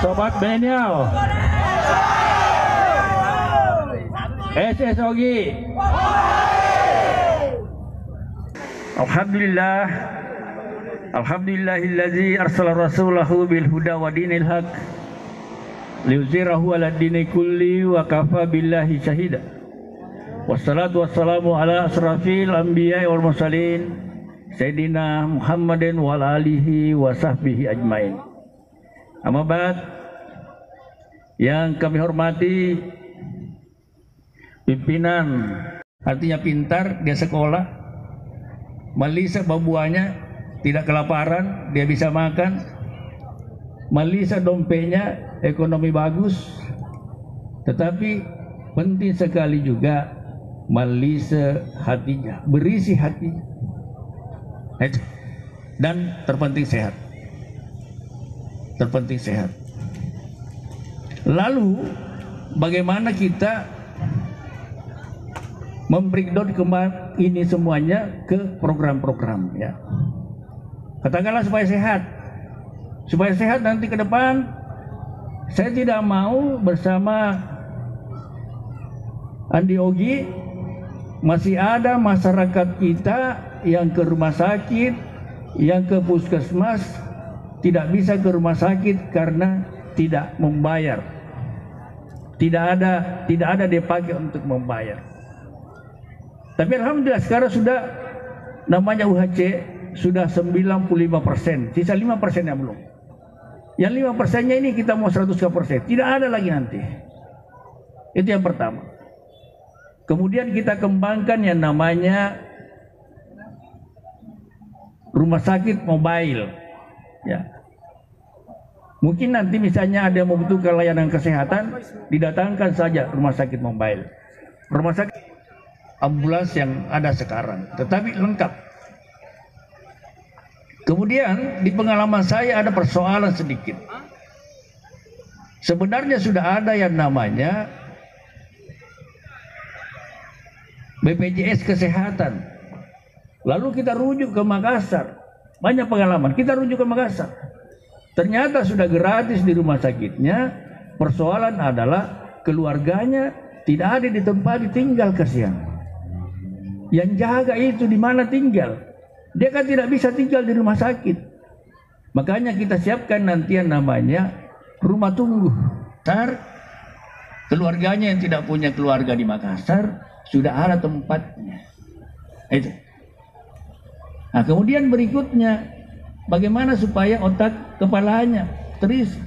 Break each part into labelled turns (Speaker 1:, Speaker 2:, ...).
Speaker 1: Sobat Milenial, SSOG. Alhamdulillah, alhamdulillahillazi arsala rasulahu bil huda wa dinil haq liyuzhirahu ala dini kulli wa kafa billahi syahida. Wassalatu wassalamu ala asrafil anbiya'i wal mursalin Sayyidina Muhammadin wa ala alihi wa sahbihi ajmain. Amma ba'd, yang kami hormati pimpinan, artinya pintar, dia sekolah, Malisa babuanya tidak kelaparan, dia bisa makan, Malisa dompetnya ekonomi bagus, tetapi penting sekali juga Malisa hatinya, berisi hatinya, dan terpenting sehat. Terpenting sehat. Lalu bagaimana kita membreakdown ini semuanya ke program-program, ya. Katakanlah supaya sehat nanti ke depan. Saya tidak mau bersama Andi Ogi masih ada masyarakat kita yang ke rumah sakit, yang ke puskesmas, tidak bisa ke rumah sakit karena tidak membayar. Tidak ada dia pakai untuk membayar. Tapi alhamdulillah sekarang sudah namanya UHC sudah 95%, sisa 5% yang belum. Yang 5%-nya ini kita mau 100%, tidak ada lagi nanti. Itu yang pertama. Kemudian kita kembangkan yang namanya rumah sakit mobile. Ya, mungkin nanti misalnya ada yang membutuhkan layanan kesehatan, didatangkan saja rumah sakit mobile, rumah sakit ambulans yang ada sekarang, tetapi lengkap. Kemudian di pengalaman saya ada persoalan sedikit. Sebenarnya sudah ada yang namanya BPJS Kesehatan, lalu kita rujuk ke Makassar. Banyak pengalaman, kita rujuk ke Makassar. Ternyata sudah gratis di rumah sakitnya. Persoalan adalah keluarganya tidak ada di tempat ditinggal, kasihan. Yang jaga itu di mana tinggal. Dia kan tidak bisa tinggal di rumah sakit. Makanya kita siapkan nanti yang namanya rumah tunggu. Keluarganya yang tidak punya keluarga di Makassar sudah ada tempatnya. Itu. Nah, kemudian berikutnya, bagaimana supaya otak kepalanya terisi.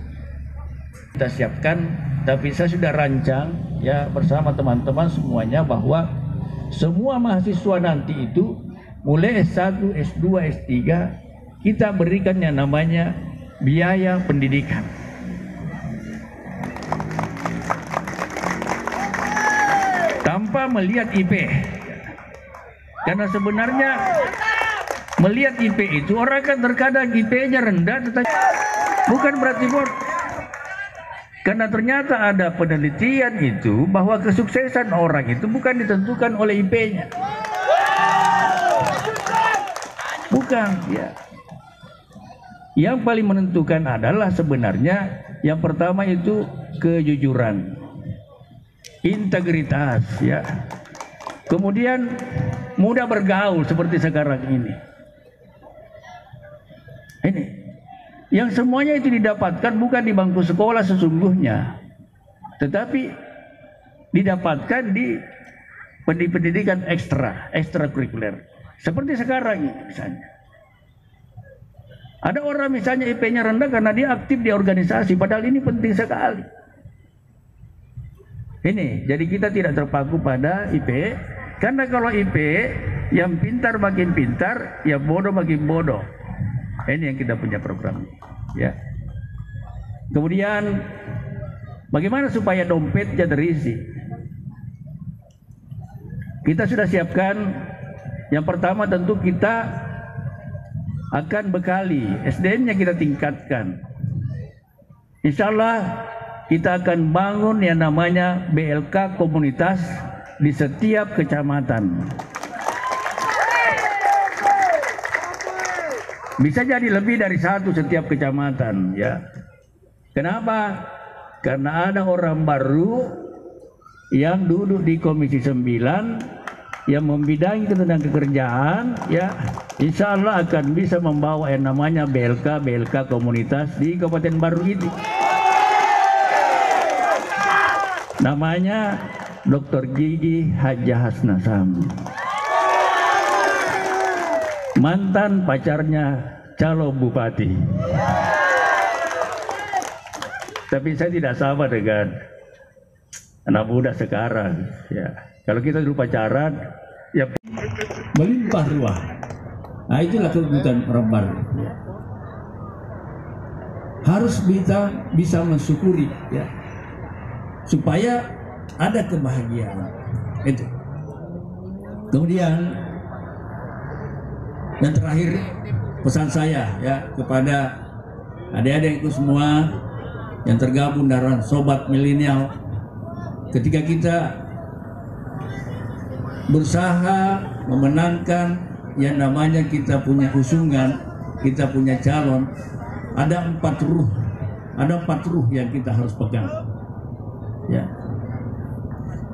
Speaker 1: Kita siapkan, tapi saya sudah rancang ya bersama teman-teman semuanya bahwa semua mahasiswa nanti itu mulai S1, S2, S3 kita berikan yang namanya biaya pendidikan. Tanpa melihat IP. Karena sebenarnya melihat IP itu orang kan terkadang IP-nya rendah, tetapi bukan berarti bodoh. Karena ternyata ada penelitian itu bahwa kesuksesan orang itu bukan ditentukan oleh IP-nya. Bukan, ya. Yang paling menentukan adalah sebenarnya yang pertama itu kejujuran, integritas, ya. Kemudian mudah bergaul seperti sekarang ini. Ini yang semuanya itu didapatkan bukan di bangku sekolah sesungguhnya, tetapi didapatkan di pendidikan ekstrakurikuler. Seperti sekarang ini misalnya. Ada orang misalnya IP-nya rendah karena dia aktif di organisasi, padahal ini penting sekali. Ini, jadi kita tidak terpaku pada IP, karena kalau IP yang pintar makin pintar, ya bodoh makin bodoh. Ini yang kita punya program, ya. Kemudian bagaimana supaya dompetnya terisi? Kita sudah siapkan. Yang pertama tentu kita akan bekali SDM-nya, kita tingkatkan. Insya Allah kita akan bangun yang namanya BLK komunitas di setiap kecamatan. Bisa jadi lebih dari satu setiap kecamatan, ya. Kenapa? Karena ada orang baru yang duduk di Komisi 9 yang membidangi tentang kekerjaan, ya, insya Allah akan bisa membawa yang namanya BLK komunitas di Kabupaten Baru ini. Namanya Dr. Gigi Haja Hasnasam, mantan pacarnya calon bupati. Tapi saya tidak sama dengan anak muda sekarang. Ya, kalau kita dulu pacaran, ya melimpah ruah. Nah, itulah kebutuhan orang baru. Ya. Harus kita bisa mensyukuri, ya, supaya ada kebahagiaan. Itu. Kemudian dan terakhir pesan saya, ya, kepada adik-adikku semua yang tergabung dalam sobat milenial, ketika kita berusaha memenangkan yang namanya kita punya usungan, kita punya calon, ada empat ruh yang kita harus pegang. Ya.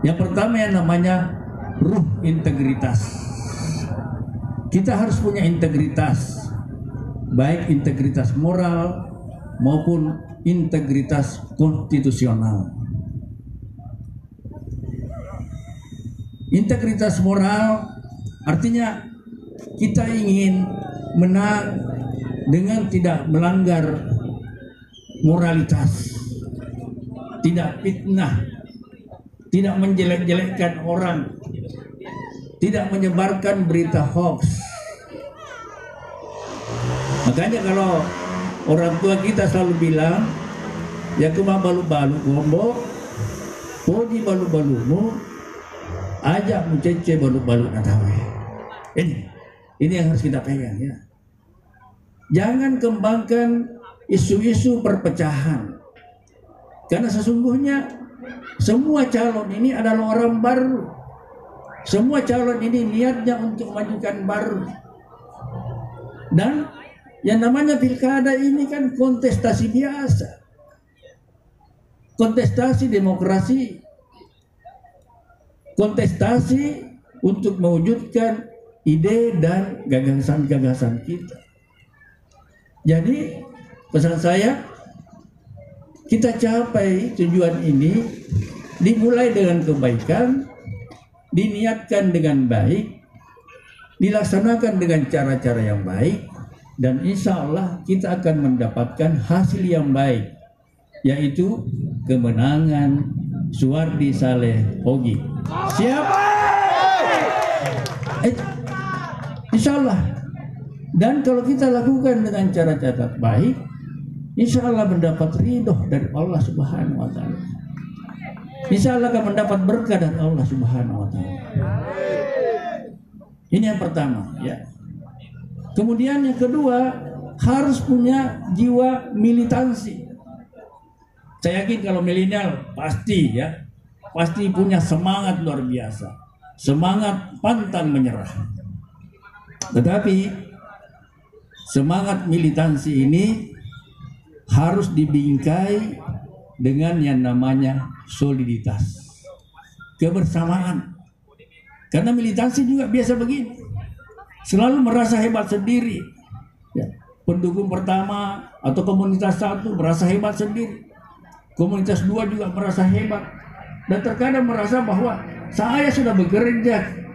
Speaker 1: Yang pertama yang namanya ruh integritas. Kita harus punya integritas, baik integritas moral maupun integritas konstitusional. Integritas moral artinya kita ingin menang dengan tidak melanggar moralitas, tidak fitnah, tidak menjelek-jelekkan orang, tidak menyebarkan berita hoax. Makanya kalau orang tua kita selalu bilang, ya cuma balu-balu gombok, podi balu-balumu, ajak mucece balu-balu natawe. Ini yang harus kita pegang, ya. Jangan kembangkan isu-isu perpecahan, karena sesungguhnya semua calon ini adalah orang baru. Semua calon ini niatnya untuk memajukan baru. Dan yang namanya pilkada ini kan kontestasi biasa, kontestasi demokrasi, kontestasi untuk mewujudkan ide dan gagasan-gagasan kita. Jadi pesan saya, kita capai tujuan ini dimulai dengan kebaikan, diniatkan dengan baik, dilaksanakan dengan cara-cara yang baik, dan insya Allah kita akan mendapatkan hasil yang baik, yaitu kemenangan Suwardi Saleh Ogi. Siap? Insya Allah. Dan kalau kita lakukan dengan cara-cara baik, insya Allah mendapat ridho dari Allah Subhanahu wa Ta'ala. Insya Allah akan mendapat berkah dari Allah Subhanahu wa Ta'ala. Ini yang pertama, ya. Kemudian yang kedua, harus punya jiwa militansi. Saya yakin kalau milenial pasti, ya, pasti punya semangat luar biasa, semangat pantang menyerah. Tetapi semangat militansi ini harus dibingkai dengan yang namanya soliditas, kebersamaan. Karena militansi juga biasa begini, selalu merasa hebat sendiri. Ya, pendukung pertama atau komunitas satu merasa hebat sendiri, komunitas dua juga merasa hebat, dan terkadang merasa bahwa saya sudah bekerja